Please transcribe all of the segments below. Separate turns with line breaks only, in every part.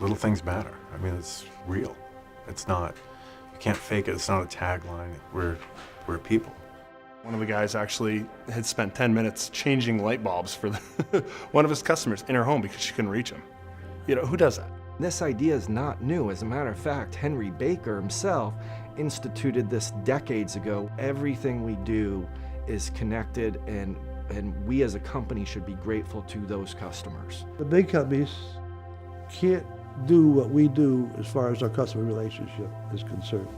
Little things matter. I mean, it's real. It's not, you can't fake it. It's not a tagline. We're people.
One of the guys actually had spent 10 minutes changing light bulbs for one of his customers in her home because she couldn't reach him. You know, who does that?
This idea is not new. As a matter of fact, Henry Baker himself instituted this decades ago. Everything we do is connected, and we as a company should be grateful to those customers.
The big companies can't do what we do as far as our customer relationship is concerned.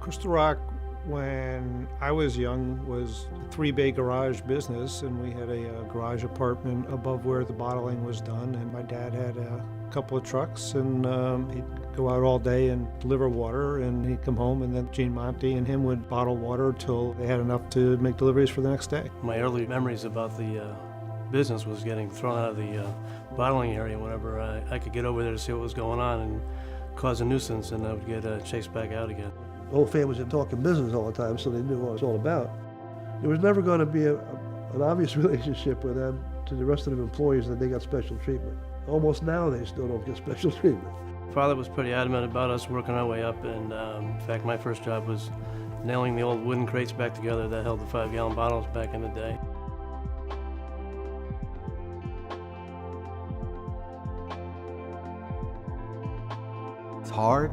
Crystal Rock, when I was young, was a 3-bay garage business, and we had a garage apartment above where the bottling was done, and my dad had a couple of trucks, and he'd go out all day and deliver water, and he'd come home, and then Gene Monty and him would bottle water till they had enough to make deliveries for the next day.
My early memories about the business was getting thrown out of the bottling area whenever I could get over there to see what was going on and cause a nuisance, and I would get chased back out again.
The whole families were talking business all the time, so they knew what it was all about. There was never going to be an obvious relationship with them to the rest of the employees that they got special treatment. Almost now they still don't get special treatment.
Father was pretty adamant about us working our way up, and in fact my first job was nailing the old wooden crates back together that held the 5-gallon bottles back in the day.
It's hard,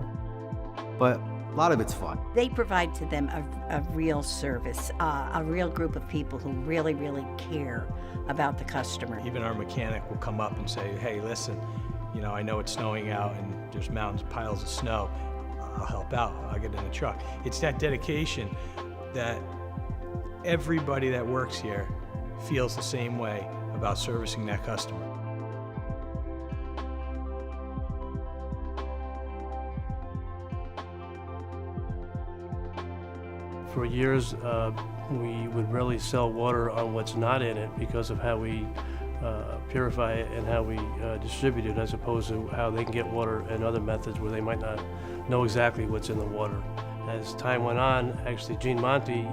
but a lot of it's fun.
They provide to them a real service, a real group of people who really, really care about the customer.
Even our mechanic will come up and say, hey, listen, you know, I know it's snowing out and there's mountains, piles of snow. I'll help out, I'll get in the truck. It's that dedication that everybody that works here feels the same way about servicing that customer.
For years, we would rarely sell water on what's not in it because of how we purify it and how we distribute it, as opposed to how they can get water and other methods where they might not know exactly what's in the water. As time went on, actually Gene Monty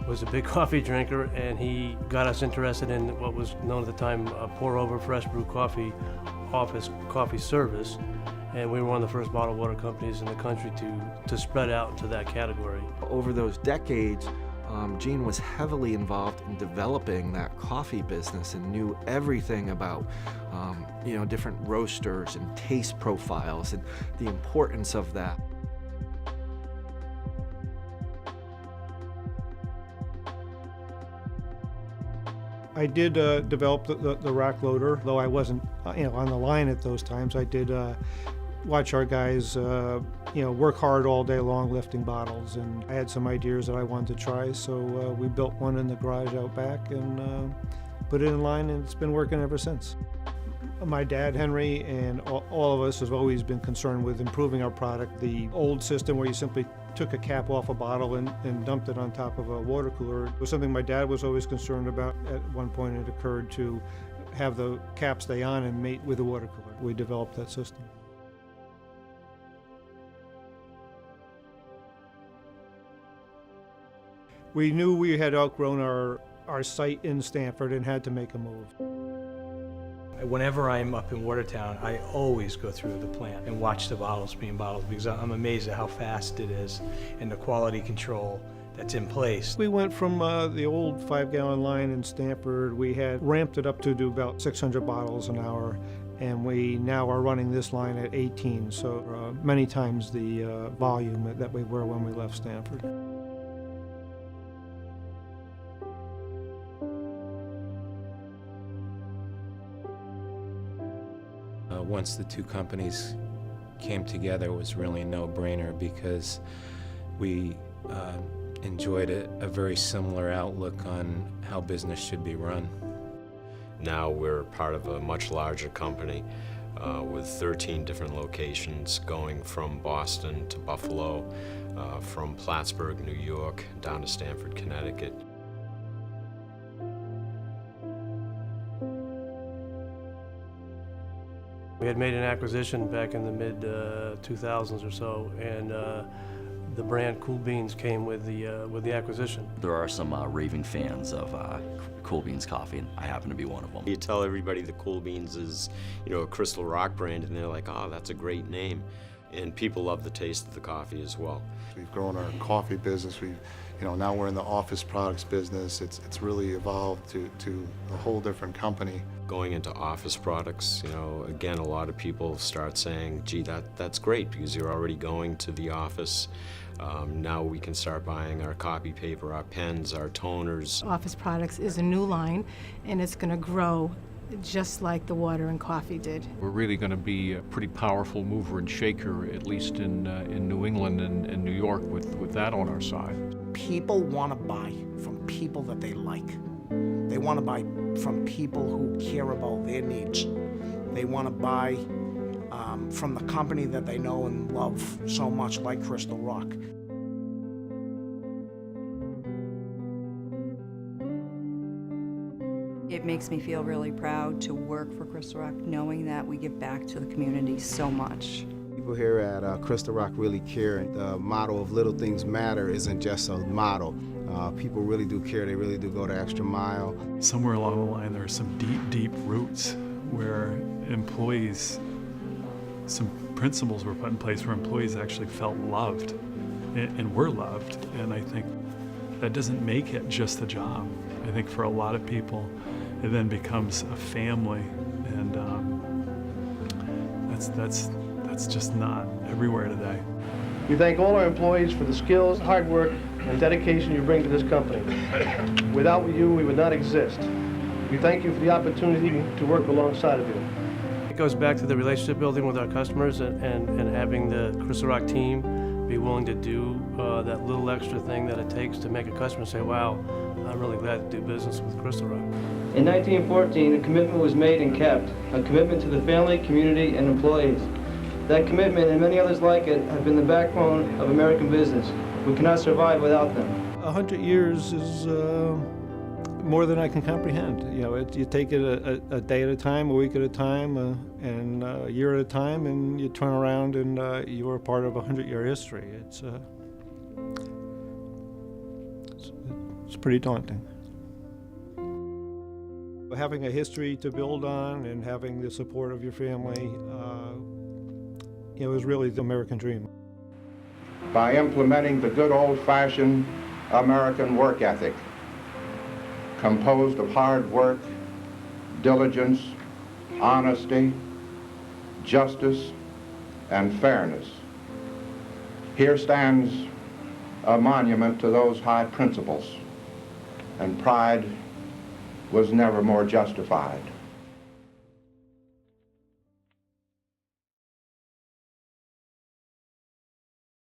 was a big coffee drinker, and he got us interested in what was known at the time pour-over fresh brew coffee office coffee service. And we were one of the first bottled water companies in the country to spread out into that category.
Over those decades, Gene was heavily involved in developing that coffee business and knew everything about you know, different roasters and taste profiles and the importance of that.
I did develop the rack loader, though I wasn't on the line at those times. I did watch our guys work hard all day long lifting bottles, and I had some ideas that I wanted to try, so we built one in the garage out back and put it in line, and it's been working ever since. My dad, Henry, and all of us have always been concerned with improving our product. The old system where you simply took a cap off a bottle and dumped it on top of a water cooler was something my dad was always concerned about. At one point it occurred to have the cap stay on and mate with the water cooler. We developed that system. We knew we had outgrown our site in Stamford and had to make a move.
Whenever I'm up in Watertown, I always go through the plant and watch the bottles being bottled, because I'm amazed at how fast it is and the quality control that's in place.
We went from the old 5-gallon line in Stamford. We had ramped it up to do about 600 bottles an hour, and we now are running this line at 18, so many times the volume that we were when we left Stamford.
Once the two companies came together, it was really a no-brainer, because we enjoyed a very similar outlook on how business should be run.
Now we're part of a much larger company with 13 different locations, going from Boston to Buffalo, from Plattsburgh, New York, down to Stamford, Connecticut.
We had made an acquisition back in the mid-2000s or so, and the brand Cool Beans came with the acquisition.
There are some raving fans of Cool Beans coffee, and I happen to be one of them.
You tell everybody the Cool Beans is, a Crystal Rock brand, and they're like, oh, that's a great name. And people love the taste of the coffee as well.
We've grown our coffee business. Now we're in the office products business. It's really evolved to a whole different company.
Going into office products, again, a lot of people start saying, gee, that's great because you're already going to the office. Now we can start buying our copy paper, our pens, our toners.
Office Products is a new line, and it's going to grow just like the water and coffee did.
We're really going to be a pretty powerful mover and shaker, at least in New England and New York, with that on our side.
People want to buy from people that they like. They want to buy from people who care about their needs. They want to buy from the company that they know and love so much, like Crystal Rock.
It makes me feel really proud to work for Crystal Rock, knowing that we give back to the community so much.
People here at Crystal Rock really care. The motto of little things matter isn't just a motto. People really do care. They really do go the extra mile.
Somewhere along the line, there are some deep, deep roots where employees, some principles were put in place where employees actually felt loved and were loved. And I think that doesn't make it just a job. I think for a lot of people, it then becomes a family, and that's just not everywhere today.
We thank all our employees for the skills, hard work, and dedication you bring to this company. Without you, we would not exist. We thank you for the opportunity to work alongside of you.
It goes back to the relationship building with our customers and having the Crystal Rock team be willing to do that little extra thing that it takes to make a customer say, wow, I'm really glad to do business with Crystal Rock.
In 1914, a commitment was made and kept, a commitment to the family, community, and employees. That commitment and many others like it have been the backbone of American business. We cannot survive without them.
100 years is more than I can comprehend. You take it a day at a time, a week at a time, and a year at a time, and you turn around and you are part of a 100-year history. It's pretty daunting. Having a history to build on and having the support of your family, is really the American dream.
By implementing the good old-fashioned American work ethic, composed of hard work, diligence, honesty, justice, and fairness. Here stands a monument to those high principles, and pride was never more justified.